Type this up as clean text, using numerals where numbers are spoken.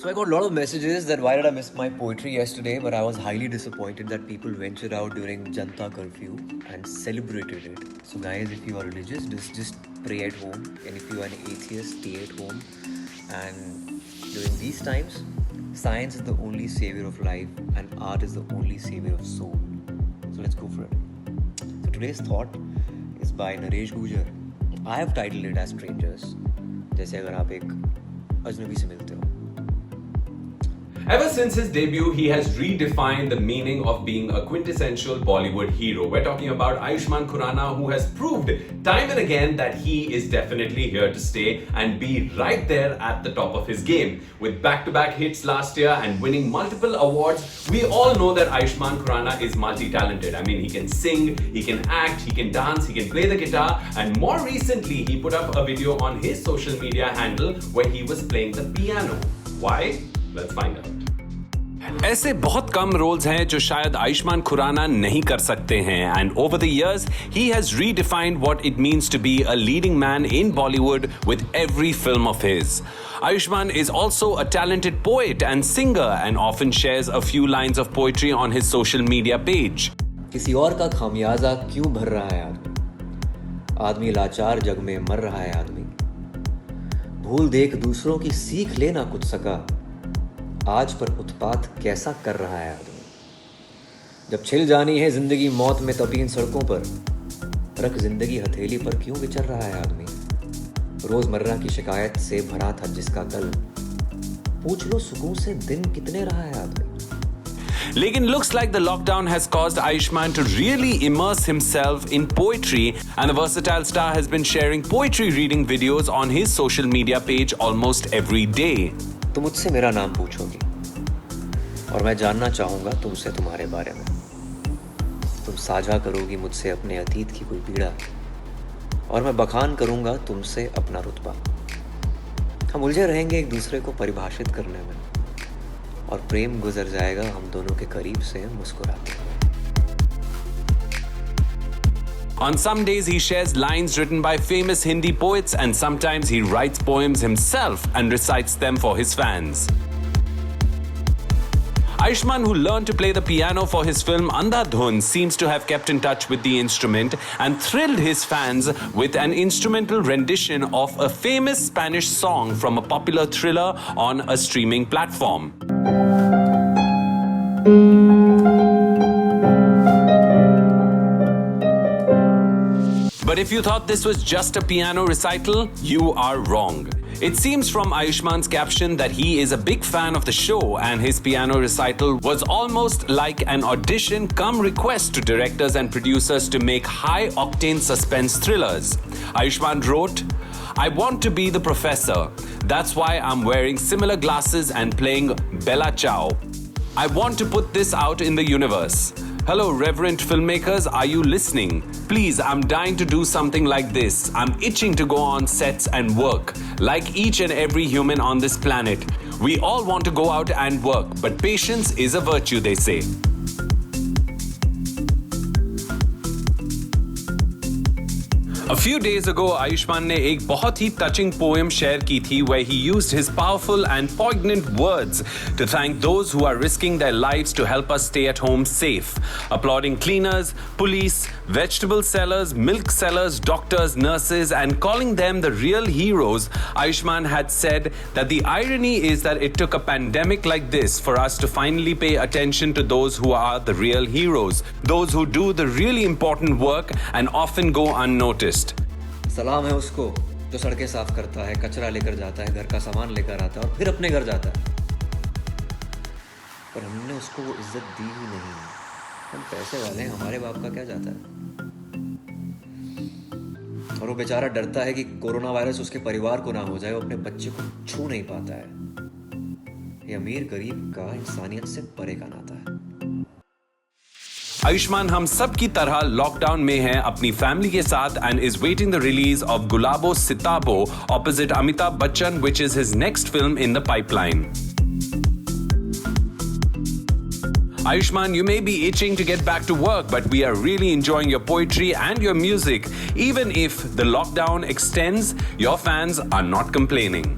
So I got a lot of messages that why did I miss my poetry yesterday, but I was highly disappointed that people ventured out during Janta curfew and celebrated it. So guys, if you are religious, just pray at home, and if you are an atheist, stay at home. And during these times, science is the only savior of life and art is the only savior of soul. So let's go for it. So today's thought is by Naresh Gujar. I have titled it as Strangers. जैसे अगर आप एक अजनबी से मिलते हो. Ever since his debut, he has redefined the meaning of being a quintessential Bollywood hero. We're talking about Ayushmann Khurrana, who has proved time and again that he is definitely here to stay and be right there at the top of his game. With back-to-back hits last year and winning multiple awards, we all know that Ayushmann Khurrana is multi-talented. I mean, he can sing, he can act, he can dance, he can play the guitar, and more recently, he put up a video on his social media handle where he was playing the piano. Why? Let's find out. ऐसे बहुत कम roles हैं जो शायद आयुष्मान खुराना नहीं कर सकते हैं and over the years he has redefined what it means to be a leading man in Bollywood with every film of his. Ayushmann is also a talented poet and singer and often shares a few lines of poetry on his social media page. किसी और का खामियाजा क्यों भर रहा है आदमी लाचार जग में मर रहा है आदमी. भूल देख दूसरों की सीख लेना कुछ सका आज पर उत्पात कैसा कर रहा है आदमी. जब छिल जानी है जिंदगी मौत में तब इन सड़कों पर रख जिंदगी हथेली पर क्यों विचर रहा है आदमी. रोजमर्रा की शिकायत से भरा था जिसका कल पूछ लो सुकून से दिन कितने रहा है आदमी. लेकिन looks like the lockdown has caused Ayushmann to really immerse himself in poetry and the versatile star has been sharing poetry reading videos on his social media page almost every day. तुम मुझसे मेरा नाम पूछोगी और मैं जानना चाहूँगा तुमसे तुम्हारे बारे में. तुम साझा करोगी मुझसे अपने अतीत की कोई पीड़ा और मैं बखान करूँगा तुमसे अपना रुतबा. हम उलझे रहेंगे एक दूसरे को परिभाषित करने में और प्रेम गुजर जाएगा हम दोनों के करीब से मुस्कुराते हुए. On some days he shares lines written by famous Hindi poets and sometimes he writes poems himself and recites them for his fans. Ayushmann, who learned to play the piano for his film Andhadhun, seems to have kept in touch with the instrument and thrilled his fans with an instrumental rendition of a famous Spanish song from a popular thriller on a streaming platform. But if you thought this was just a piano recital, you are wrong. It seems from Ayushmann's caption that he is a big fan of the show and his piano recital was almost like an audition cum request to directors and producers to make high-octane suspense thrillers. Ayushmann wrote, "I want to be the professor. That's why I'm wearing similar glasses and playing Bella Ciao. I want to put this out in the universe. Hello, reverend filmmakers, are you listening? Please, I'm dying to do something like this. I'm itching to go on sets and work, like each and every human on this planet. We all want to go out and work, but patience is a virtue, they say." A few days ago, Ayushmann ने एक बहुत ही touching poem share की थी where he used his powerful and poignant words to thank those who are risking their lives to help us stay at home safe, applauding cleaners, police, vegetable sellers, milk sellers, doctors, nurses, and calling them the real heroes. Ayushmann had said that the irony is that it took a pandemic like this for us to finally pay attention to those who are the real heroes, those who do the really important work and often go unnoticed. सलाम है उसको जो सड़कें साफ करता है, कचरा लेकर जाता है, घर का सामान लेकर आता है और फिर अपने घर जाता है. पर हमने उसको वो इज्जत दी ही नहीं. हम पैसे वाले हैं, हमारे बाप का क्या जाता है. और वो बेचारा डरता है कि कोरोना वायरस उसके परिवार को ना हो जाए, वो अपने बच्चे को छू नहीं पाता है. ये अमीर गरीब का इंसानियत से परे का नाता है. Ayushmann हम सब की तरह लॉकडाउन में है अपनी फैमिली के साथ and is waiting the release of Gulabo Sitabo opposite Amitabh Bachchan, which is his next film in the pipeline. Ayushmann, you may be itching to get back to work, but we are really enjoying your poetry and your music. Even if the lockdown extends, your fans are not complaining.